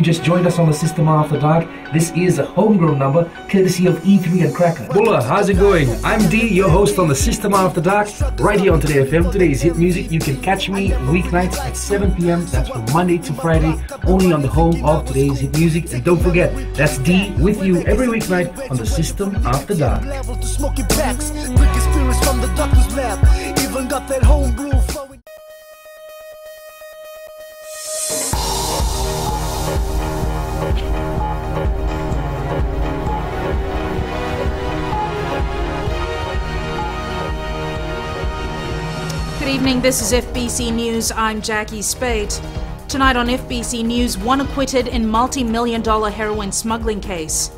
you just joined us on the System After Dark, this is a homegrown number courtesy of E3 and Cracker. Bulla, how's it going? I'm D, your host on the System After Dark, right here on Today FM. Today's hit music. You can catch me weeknights at 7 p.m. That's from Monday to Friday, only on the home of Today's hit music. And don't forget, that's D with you every weeknight on the System After Dark. Good evening, this is FBC News. I'm Jackie Spade. Tonight on FBC News, one acquitted in multi-million-dollar heroin smuggling case.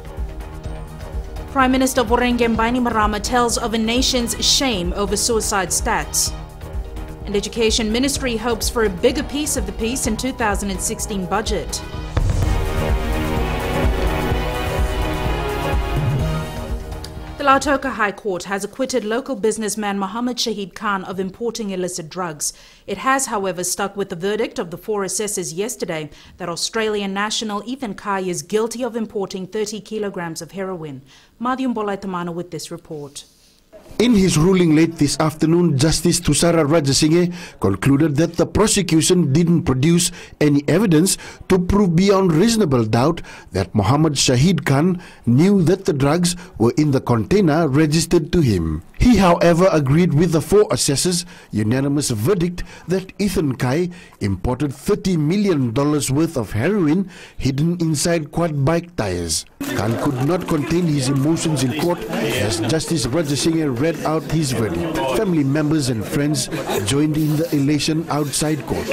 Prime Minister Vorengeng Bainimarama tells of a nation's shame over suicide stats. And Education Ministry hopes for a bigger piece of the peace in 2016 budget. The Lautoka High Court has acquitted local businessman Mohammed Shahid Khan of importing illicit drugs. It has, however, stuck with the verdict of the 4 assessors yesterday that Australian national Ethan Kai is guilty of importing 30 kilograms of heroin. Madhyam Bolaitamana with this report. In his ruling late this afternoon, Justice Thusara Rajasinghe concluded that the prosecution didn't produce any evidence to prove beyond reasonable doubt that Mohammed Shahid Khan knew that the drugs were in the container registered to him. He, however, agreed with the 4 assessors' unanimous verdict that Ethan Kai imported $30 million worth of heroin hidden inside quad bike tires. Khan could not contain his emotions in court as Justice Rajasinghe read out his verdict. Family members and friends joined in the elation outside court.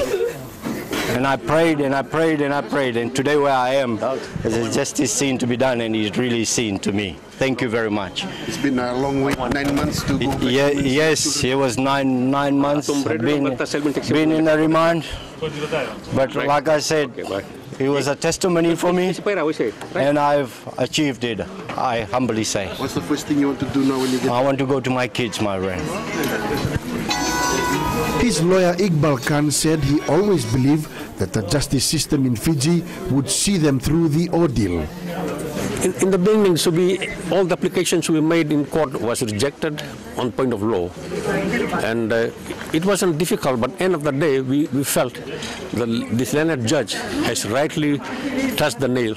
And I prayed and I prayed and I prayed, and today where I am, there's justice seen to be done, and he's really seen to me. Thank you very much. It's been a long wait, 9 months to go back. Yes, it was nine months. Been in a remand, but like I said, it was a testimony for me, and I've achieved it, I humbly say. What's the first thing you want to do now when you get I want to go to my kids, my friend. His lawyer Iqbal Khan said he always believed that the justice system in Fiji would see them through the ordeal. In the beginning, all the applications we made in court was rejected on point of law, and it wasn't difficult. But end of the day, we felt that this learned judge has rightly touched the nail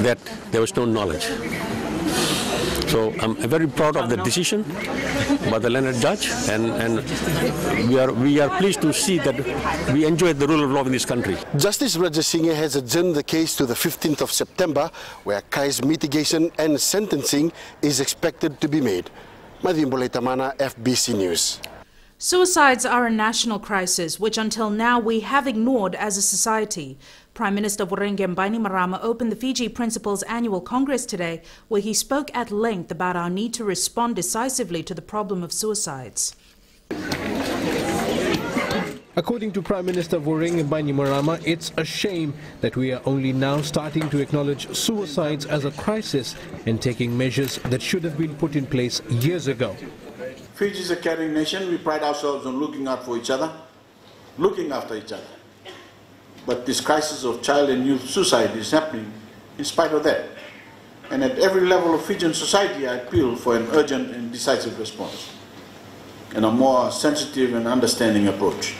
that there was no knowledge. So I'm very proud of the decision by the learned judge, and we are pleased to see that we enjoy the rule of law in this country. Justice Rajasinghe has adjourned the case to the 15th of September, where Kai's mitigation and sentencing is expected to be made. Madhyam Bolaitamana, FBC News. Suicides are a national crisis, which until now we have ignored as a society. Prime Minister Vorengeng Bainimarama opened the Fiji Principals Annual Congress today, where he spoke at length about our need to respond decisively to the problem of suicides. According to Prime Minister Vorengeng Bainimarama, it's a shame that we are only now starting to acknowledge suicides as a crisis and taking measures that should have been put in place years ago. Fiji is a caring nation. We pride ourselves on looking out for each other, looking after each other. But this crisis of child and youth suicide is happening in spite of that. And at every level of Fijian society, I appeal for an urgent and decisive response and a more sensitive and understanding approach.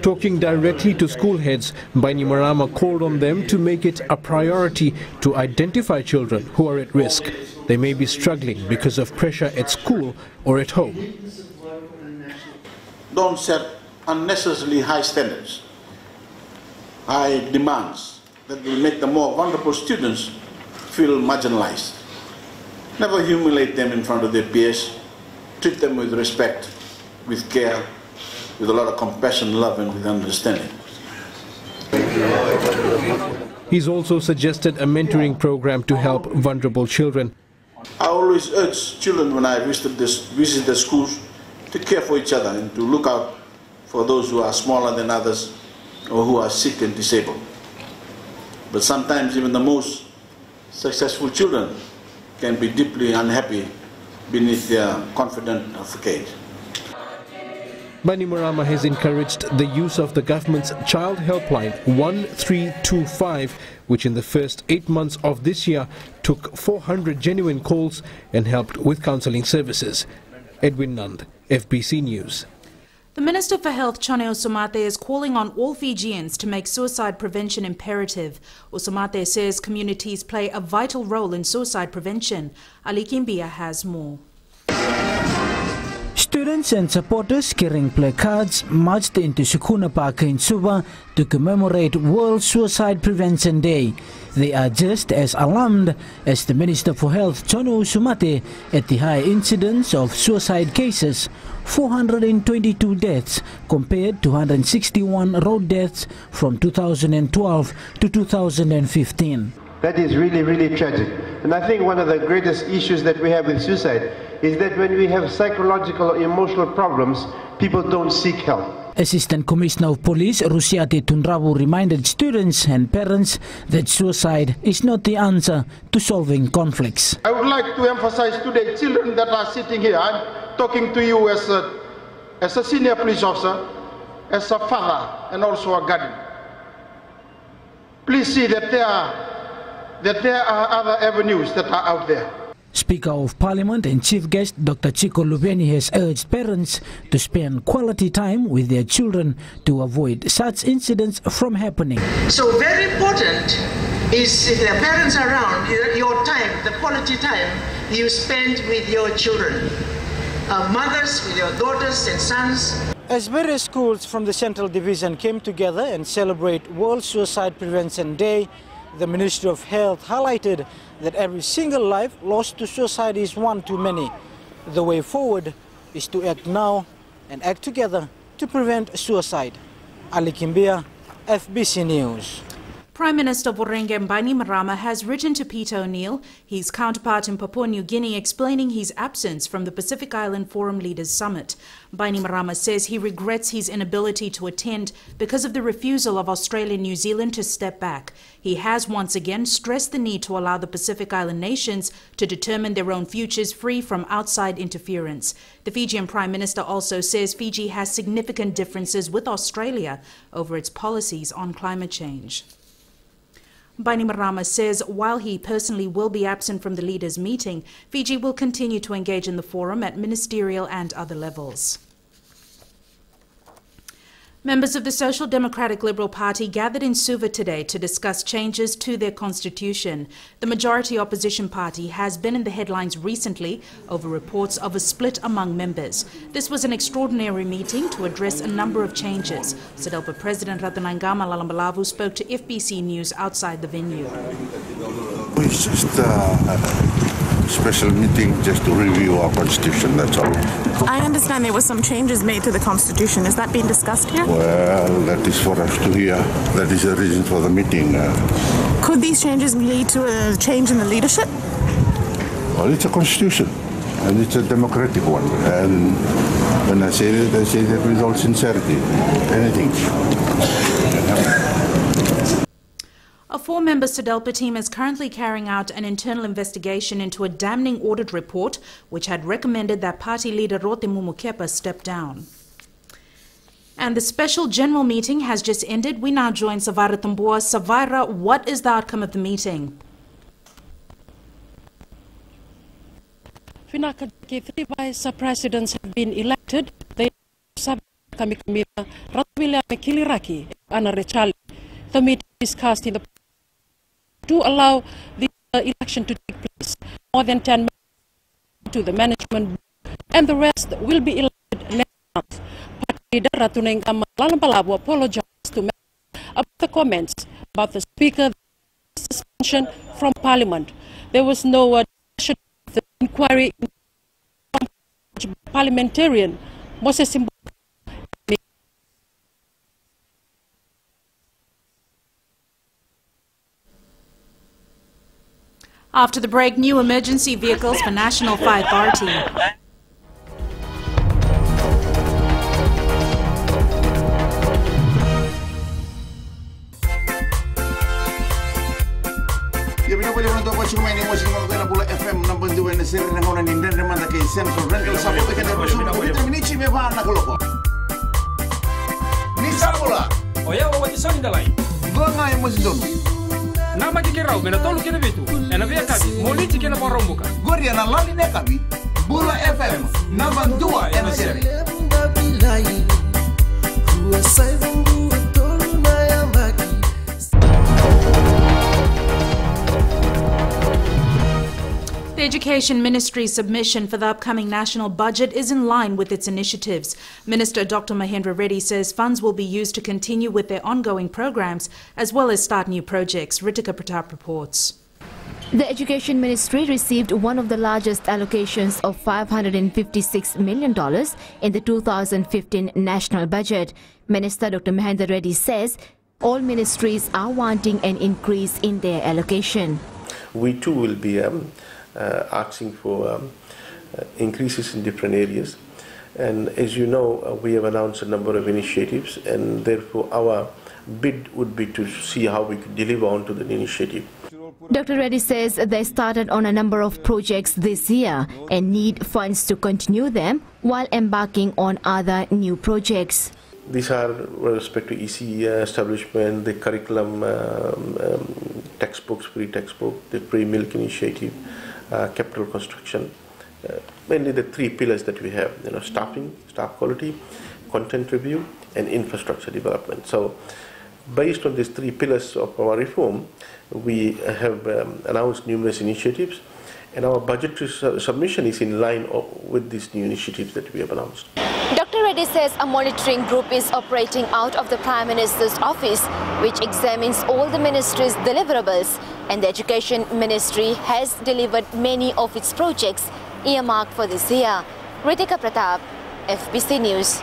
Talking directly to school heads, Bainimarama called on them to make it a priority to identify children who are at risk. They may be struggling because of pressure at school or at home. Don't set unnecessarily high standards, high demands that will make the more vulnerable students feel marginalized. Never humiliate them in front of their peers. Treat them with respect, with care, with a lot of compassion, love, and with understanding. He's also suggested a mentoring program to help vulnerable children. I always urge children when I visit the schools to care for each other and to look out for those who are smaller than others or who are sick and disabled. But sometimes even the most successful children can be deeply unhappy beneath their confident facade. Bainimarama has encouraged the use of the government's child helpline 1325, which in the first 8 months of this year took 400 genuine calls and helped with counselling services. Edwin Nand, FBC News. The Minister for Health, Chone Usumate, is calling on all Fijians to make suicide prevention imperative. Usumate says communities play a vital role in suicide prevention. Ali Kimbia has more. Students and supporters carrying placards marched into Sukuna Park in Suva to commemorate World Suicide Prevention Day. They are just as alarmed as the Minister for Health, Chone Usumate, at the high incidence of suicide cases, 422 deaths compared to 161 road deaths from 2012 to 2015. That is really, really tragic. And I think one of the greatest issues that we have with suicide is that when we have psychological or emotional problems, people don't seek help. Assistant Commissioner of Police Rusiati Tunrabu reminded students and parents that suicide is not the answer to solving conflicts. I would like to emphasize today, children that are sitting here, I'm talking to you as a senior police officer, as a father and also a guardian. Please see that there are other avenues that are out there. Speaker of Parliament and Chief Guest Dr. Chico Lubeni has urged parents to spend quality time with their children to avoid such incidents from happening. So very important is if there are parents around, your time, the quality time you spend with your children. Mothers with your daughters and sons. As various schools from the Central Division came together and celebrate World Suicide Prevention Day, the Ministry of Health highlighted that every single life lost to suicide is one too many. The way forward is to act now and act together to prevent suicide. Ali Kimbia, FBC News. Prime Minister Voreqe Bainimarama has written to Peter O'Neill, his counterpart in Papua New Guinea, explaining his absence from the Pacific Island Forum Leaders Summit. Bainimarama says he regrets his inability to attend because of the refusal of Australia and New Zealand to step back. He has once again stressed the need to allow the Pacific Island nations to determine their own futures free from outside interference. The Fijian Prime Minister also says Fiji has significant differences with Australia over its policies on climate change. Bainimarama says while he personally will be absent from the leaders' meeting, Fiji will continue to engage in the forum at ministerial and other levels. Members of the Social Democratic Liberal Party gathered in Suva today to discuss changes to their constitution. The majority opposition party has been in the headlines recently over reports of a split among members. This was an extraordinary meeting to address a number of changes. SODELPA President Ratanangama Lalambalavu spoke to FBC News outside the venue. It's just a special meeting just to review our constitution, that's all. I understand there were some changes made to the constitution. Is that being discussed here? Well, that is for us to hear. That is the reason for the meeting. Could these changes lead to a change in the leadership? Well, it's a constitution, and it's a democratic one. And when I say that with all sincerity. Anything. A four-member SODELPA team is currently carrying out an internal investigation into a damning audit report which had recommended that party leader Rote Mumukepa step down. And the special general meeting has just ended. We now join Savara Tambua. Savara, what is the outcome of the meeting? Three vice presidents have been elected. They are the meeting discussed in the to allow the election to take place. More than 10 members to the management board, and the rest will be elected next month. Party leader Ratanangama Lalambalavu apologized to members about the comments about the speaker suspension from Parliament. There was no discussion of the inquiry from parliamentarian Moses Simba. After the break, new emergency vehicles for National Fire Authority. FM number 2 na sir na ngona ni Ndende Manda kay Central Rental Support ka na Sabula. Oya wa watisoni dalai. Gonga ya mosdono. Nama kikirau mena tolu kene bitu. Ena via kabi. Moliti kena porombuka. Goria na lali ne kabi. Bula FM. Namba 2 ena sere. The Education Ministry's submission for the upcoming national budget is in line with its initiatives. Minister Dr. Mahendra Reddy says funds will be used to continue with their ongoing programs as well as start new projects. Ritika Pratap reports. The Education Ministry received one of the largest allocations of $556 million in the 2015 national budget. Minister Dr. Mahendra Reddy says all ministries are wanting an increase in their allocation. We too will be asking for increases in different areas, and as you know, we have announced a number of initiatives, and therefore our bid would be to see how we could deliver on to the initiative. Dr. Reddy says they started on a number of projects this year and need funds to continue them while embarking on other new projects. These are with respect to EC establishment, the curriculum, textbooks, free textbook, the free milk initiative, capital construction, mainly the three pillars that we have, staffing, staff quality, content review, and infrastructure development. So based on these three pillars of our reform, we have announced numerous initiatives, and our budgetary submission is in line with these new initiatives that we have announced. Dr. Reddy says a monitoring group is operating out of the Prime Minister's office, which examines all the ministry's deliverables, and the Education Ministry has delivered many of its projects earmarked for this year. Ritika Pratap, FBC News.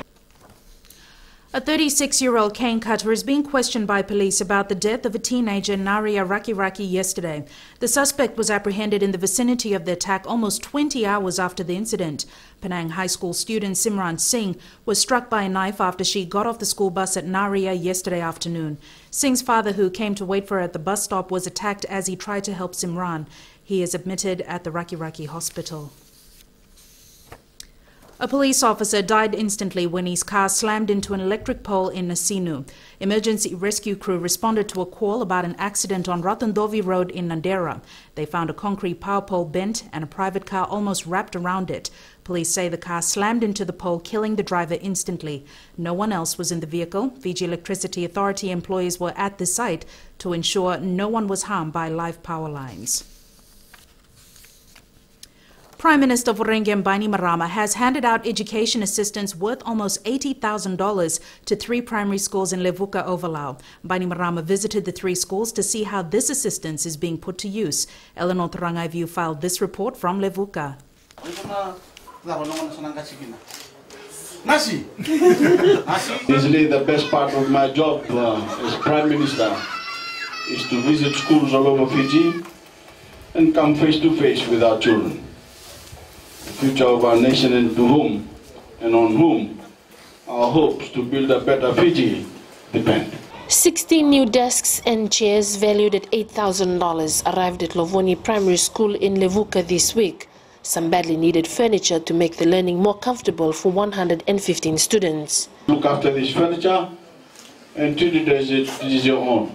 A 36-year-old cane cutter is being questioned by police about the death of a teenager in Naria Rakiraki yesterday. The suspect was apprehended in the vicinity of the attack almost 20 hours after the incident. Penang High School student Simran Singh was struck by a knife after she got off the school bus at Naria yesterday afternoon. Singh's father, who came to wait for her at the bus stop, was attacked as he tried to help Simran. He is admitted at the Rakiraki hospital. A police officer died instantly when his car slammed into an electric pole in Nasinu. Emergency rescue crew responded to a call about an accident on Ratandovi Road in Nandera. They found a concrete power pole bent and a private car almost wrapped around it. Police say the car slammed into the pole, killing the driver instantly. No one else was in the vehicle. Fiji Electricity Authority employees were at the site to ensure no one was harmed by live power lines. Prime Minister Voreqe Bainimarama has handed out education assistance worth almost $80,000 to 3 primary schools in Levuka Overlau. Bainimarama visited the 3 schools to see how this assistance is being put to use. Eleanor Tarangaivu filed this report from Levuka. Easily the best part of my job as Prime Minister is to visit schools all over Fiji and come face to face with our children. The future of our nation, and to whom and on whom our hopes to build a better Fiji depend. 16 new desks and chairs valued at $8,000 arrived at Lovoni Primary School in Levuka this week. Some badly needed furniture to make the learning more comfortable for 115 students. Look after this furniture and treat it as it is your own.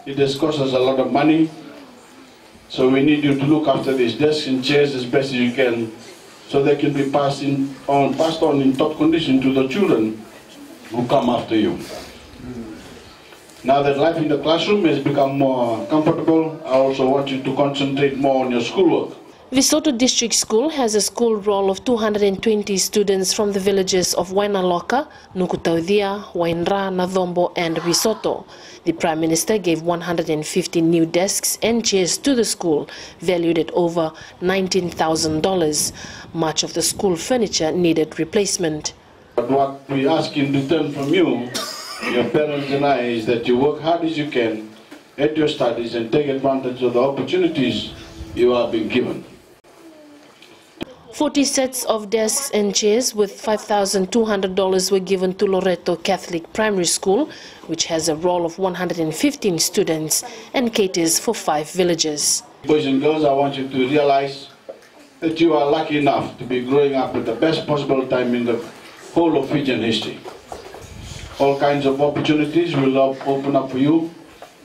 It has cost us a lot of money, so we need you to look after these desks and chairs as best as you can, so they can be passed on in top condition to the children who come after you. Now that life in the classroom has become more comfortable, I also want you to concentrate more on your schoolwork. Visoto District School has a school roll of 220 students from the villages of Wainaloka, Nukutaudia, Wainra, Nathombo and Visoto. The Prime Minister gave 150 new desks and chairs to the school, valued at over $19,000. Much of the school furniture needed replacement. But what we ask in return from you, your parents and I, is that you work hard as you can at your studies and take advantage of the opportunities you are being given. 40 sets of desks and chairs with $5,200 were given to Loreto Catholic Primary School, which has a roll of 115 students and caters for 5 villages. Boys and girls, I want you to realize that you are lucky enough to be growing up at the best possible time in the whole of Fijian history. all kinds of opportunities will open up for you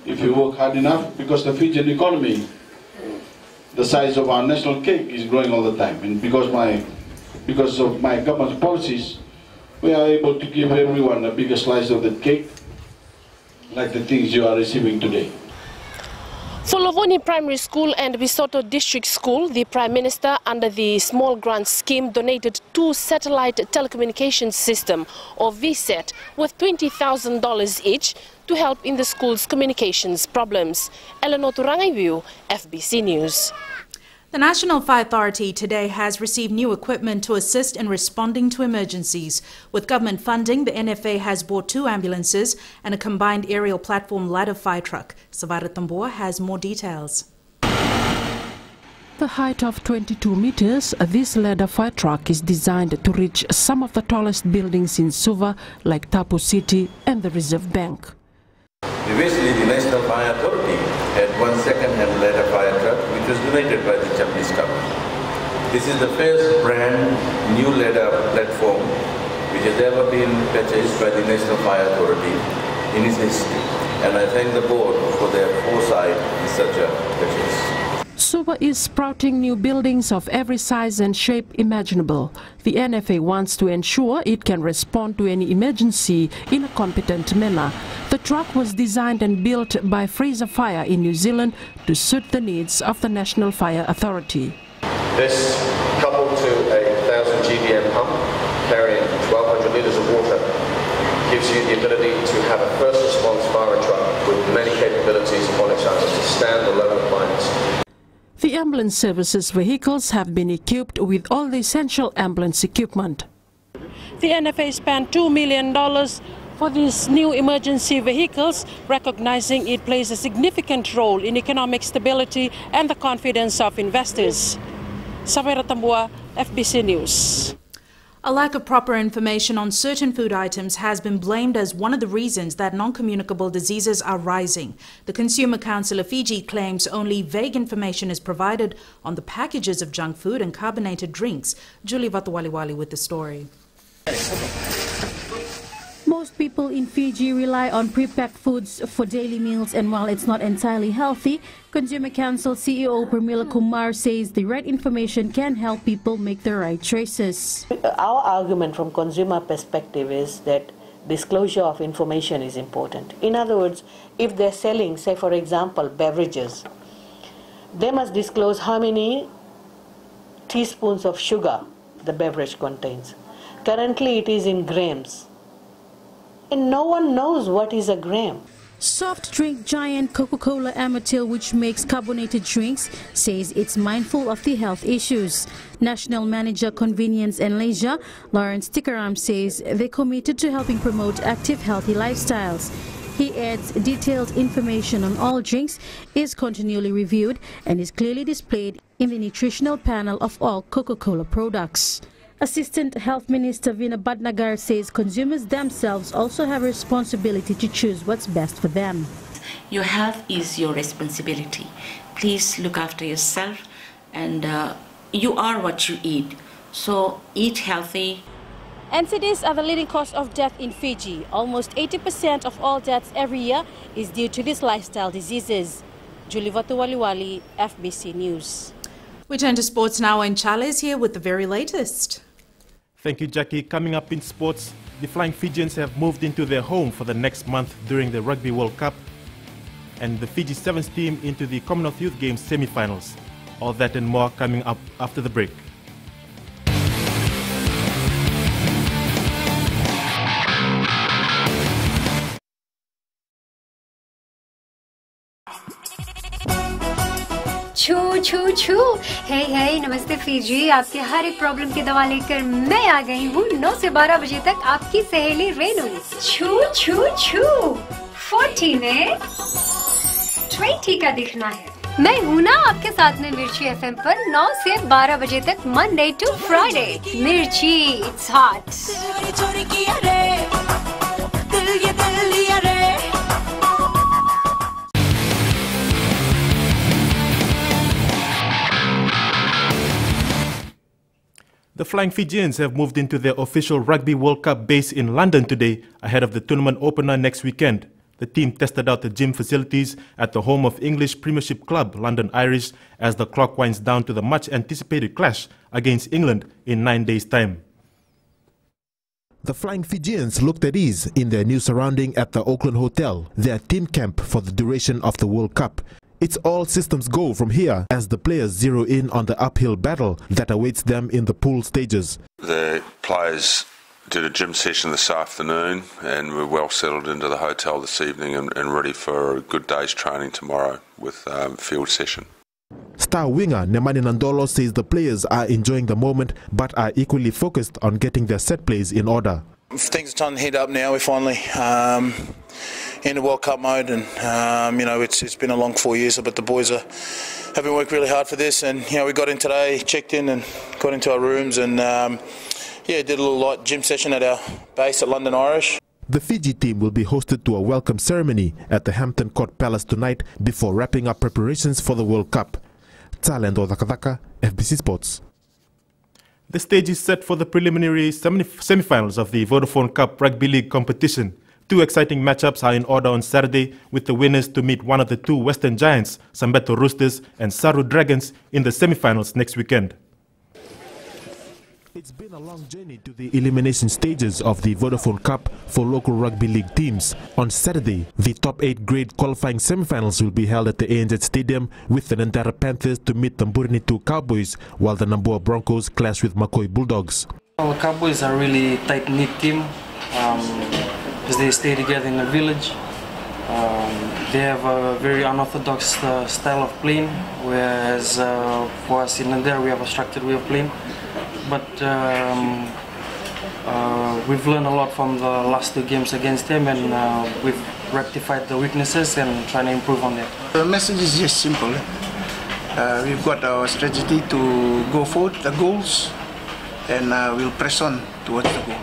if you work hard enough, because the Fijian economy, the size of our national cake, is growing all the time. And because of my government's policies, we are able to give everyone a bigger slice of that cake, like the things you are receiving today. For Lovoni Primary School and Bisoto District School, the Prime Minister, under the Small Grant Scheme, donated 2 satellite telecommunications system, or VSAT, worth $20,000 each to help in the school's communications problems. Eleanor Turangaiwiu, FBC News. The National Fire Authority today has received new equipment to assist in responding to emergencies. With government funding, the NFA has bought 2 ambulances and a combined aerial platform ladder fire truck. Savara Tamboa has more details. The height of 22 meters, this ladder fire truck is designed to reach some of the tallest buildings in Suva, like Tapu City and the Reserve Bank. Previously, the National Fire Authority had 1 second-hand ladder fire truck, which was donated by the Japanese government. This is the first brand new ladder platform which has ever been purchased by the National Fire Authority in its history. And I thank the board for their foresight in such a purchase. Suva is sprouting new buildings of every size and shape imaginable. The NFA wants to ensure it can respond to any emergency in a competent manner. The truck was designed and built by Fraser Fire in New Zealand to suit the needs of the National Fire Authority. This, coupled to a 1,000 GVM pump carrying 1,200 litres of water, gives you the ability to have a first response fire truck with many capabilities on its own to stand alone requirements. The ambulance services vehicles have been equipped with all the essential ambulance equipment. The NFA spent $2 million for these new emergency vehicles, recognizing it plays a significant role in economic stability and the confidence of investors. Savera Tambua, FBC News. A lack of proper information on certain food items has been blamed as one of the reasons that non-communicable diseases are rising. The Consumer Council of Fiji claims only vague information is provided on the packages of junk food and carbonated drinks. Julie Vatawaliwali with the story. Most people in Fiji rely on pre-packed foods for daily meals, and while it's not entirely healthy, Consumer Council CEO Pramila Kumar says the right information can help people make the right choices. Our argument from consumer perspective is that disclosure of information is important. In other words, if they're selling, say for example, beverages, they must disclose how many teaspoons of sugar the beverage contains. Currently it is in grams. And no one knows what is a gram. Soft drink giant Coca-Cola Amatil, which makes carbonated drinks, says it's mindful of the health issues. National Manager Convenience and Leisure, Lawrence Tikaram, says they're committed to helping promote active, healthy lifestyles. He adds detailed information on all drinks is continually reviewed and is clearly displayed in the nutritional panel of all Coca-Cola products. Assistant Health Minister Vina Bhatnagar says consumers themselves also have a responsibility to choose what's best for them. Your health is your responsibility. Please look after yourself, and you are what you eat. So eat healthy. NCDs are the leading cause of death in Fiji. Almost 80% of all deaths every year is due to these lifestyle diseases. Julie Vatawaliwali, FBC News. We turn to sports now, and Charlie is here with the very latest. Thank you, Jackie. Coming up in sports, the Flying Fijians have moved into their home for the next month during the Rugby World Cup, and the Fiji Sevens team into the Commonwealth Youth Games semi-finals. All that and more coming up after the break. छू छू छू हे हे नमस्ते Fiji, आपके हर एक problem की दवा लेकर मैं आ गई हूँ 9 से 12 बजे तक आपकी सहेली रेनू। छू छू छू 40 में 20 का दिखना है। मैं हूँ ना आपके साथ में मिर्ची एफएम पर 9 से 12 बजे तक मंडे टू फ्राइडे। मिर्ची it's hot. The Flying Fijians have moved into their official Rugby World Cup base in London today ahead of the tournament opener next weekend. The team tested out the gym facilities at the home of English Premiership club London Irish as the clock winds down to the much-anticipated clash against England in 9 days' time. The Flying Fijians looked at ease in their new surrounding at the Auckland Hotel, their team camp for the duration of the World Cup. It's all systems go from here as the players zero in on the uphill battle that awaits them in the pool stages. The players did a gym session this afternoon and we're well settled into the hotel this evening and ready for a good day's training tomorrow with field session. Star winger Nemani Nandolo says the players are enjoying the moment but are equally focused on getting their set plays in order. Things are starting to heat up now. We're finally in the World Cup mode, and it's been a long 4 years, but the boys have been working really hard for this. And we got in today, checked in, and got into our rooms, and did a little light gym session at our base at London Irish. The Fiji team will be hosted to a welcome ceremony at the Hampton Court Palace tonight before wrapping up preparations for the World Cup. Talendo Dakadaka, FBC Sports. The stage is set for the preliminary semi-finals of the Vodafone Cup Rugby League competition. Two exciting matchups are in order on Saturday, with the winners to meet one of the two Western Giants, Sambeto Roosters and Saru Dragons, in the semi-finals next weekend. It's been a long journey to the elimination stages of the Vodafone Cup for local rugby league teams. On Saturday, the top 8 grade qualifying semi-finals will be held at the ANZ Stadium, with the Nantara Panthers to meet the Mburini 2 Cowboys, while the Namboa Broncos clash with Makoi Bulldogs. Our Cowboys are a really tight-knit team because they stay together in the village. They have a very unorthodox style of playing, whereas for us in Nantara we have a structured way of playing. But we've learned a lot from the last 2 games against them, and we've rectified the weaknesses and trying to improve on them. The message is just simple. We've got our strategy to go forward, the goals, and we'll press on towards the goal.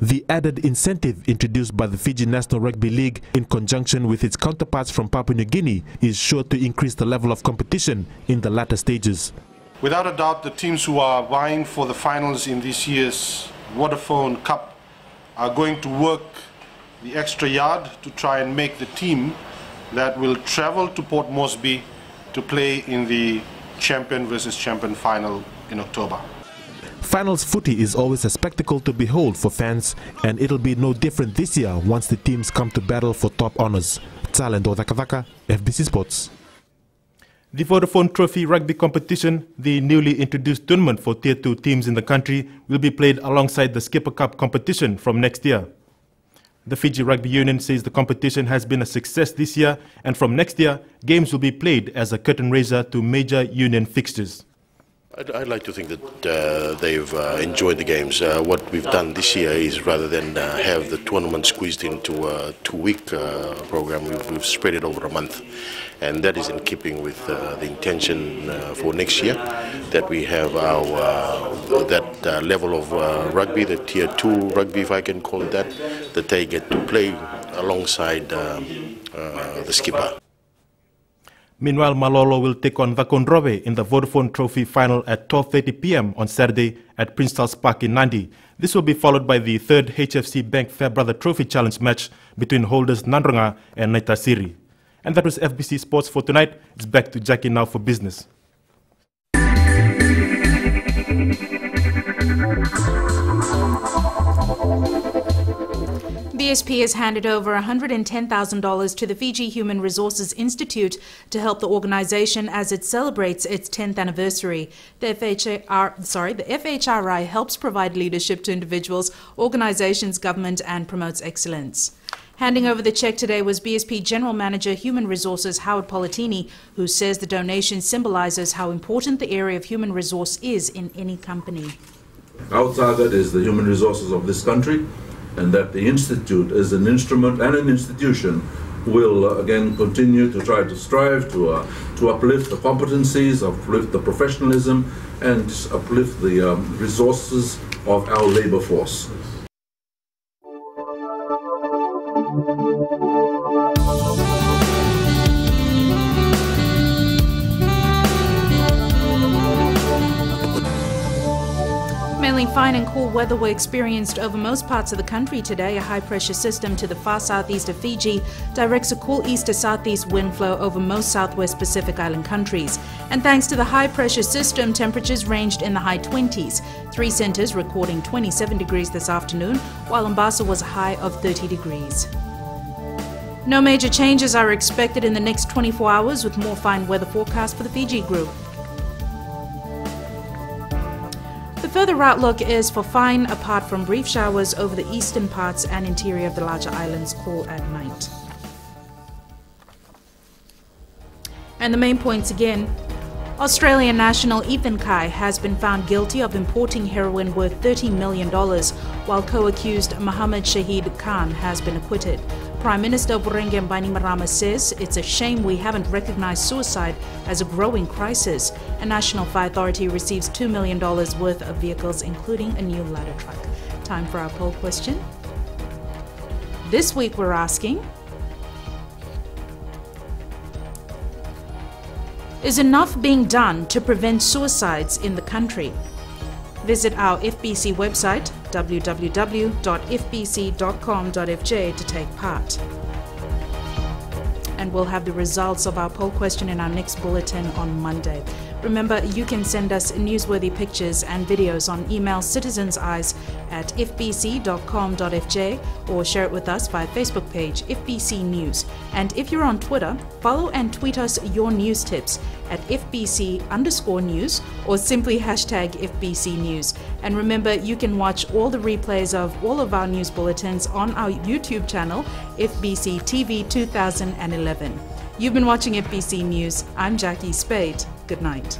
The added incentive introduced by the Fiji National Rugby League in conjunction with its counterparts from Papua New Guinea is sure to increase the level of competition in the latter stages. Without a doubt, the teams who are vying for the finals in this year's Vodafone Cup are going to work the extra yard to try and make the team that will travel to Port Moresby to play in the champion versus champion final in October. Finals footy is always a spectacle to behold for fans, and it'll be no different this year once the teams come to battle for top honours. Talendo Dakavaka, FBC Sports. The Vodafone Trophy rugby competition, the newly introduced tournament for Tier 2 teams in the country, will be played alongside the Skipper Cup competition from next year. The Fiji Rugby Union says the competition has been a success this year, and from next year, games will be played as a curtain raiser to major union fixtures. I'd like to think that they've enjoyed the games. What we've done this year is, rather than have the tournament squeezed into a 2-week program, we've spread it over a month. And that is in keeping with the intention for next year, that we have our that level of rugby, the Tier 2 rugby, if I can call it that they get to play alongside the skipper. Meanwhile, Malolo will take on Vakondrobe in the Vodafone Trophy final at 12:30 p.m. on Saturday at Prince Charles Park in Nandi. This will be followed by the third HFC Bank Fairbrother Trophy Challenge match between holders Nandronga and Naitasiri. And that was FBC Sports for tonight. It's back to Jackie now for business. BSP has handed over $110,000 to the Fiji Human Resources Institute to help the organization as it celebrates its 10th anniversary. The FHRI helps provide leadership to individuals, organizations, government, and promotes excellence. Handing over the check today was BSP General Manager Human Resources Howard Polatini, who says the donation symbolizes how important the area of human resource is in any company. Our target is the human resources of this country, and that the Institute is an instrument and an institution will again continue to try to strive to uplift the competencies, uplift the professionalism, and uplift the resources of our labor force. Extremely fine and cool weather were experienced over most parts of the country today. A high-pressure system to the far southeast of Fiji directs a cool east to southeast wind flow over most southwest Pacific Island countries. And thanks to the high-pressure system, temperatures ranged in the high 20s. 3 centres recording 27 degrees this afternoon, while Mombasa was a high of 30 degrees. No major changes are expected in the next 24 hours, with more fine weather forecast for the Fiji group. The further outlook is for fine, apart from brief showers over the eastern parts and interior of the larger islands, cool at night. And the main points again. Australian national Ethan Kai has been found guilty of importing heroin worth $30 million, while co-accused Mohammed Shahid Khan has been acquitted. Prime Minister Burenge Bainimarama says it's a shame we haven't recognized suicide as a growing crisis. A National Fire Authority receives $2 million worth of vehicles, including a new ladder truck. Time for our poll question. This week we're asking, is enough being done to prevent suicides in the country? Visit our FBC website, www.fbc.com.fj, to take part. And we'll have the results of our poll question in our next bulletin on Monday. Remember, you can send us newsworthy pictures and videos on email citizenseyes@fbc.com.fj or share it with us via Facebook page FBC News. And if you're on Twitter, follow and tweet us your news tips at FBC_news or simply hashtag FBC News. And remember, you can watch all the replays of all of our news bulletins on our YouTube channel, FBC TV 2011. You've been watching FBC News. I'm Jackie Spade. Good night.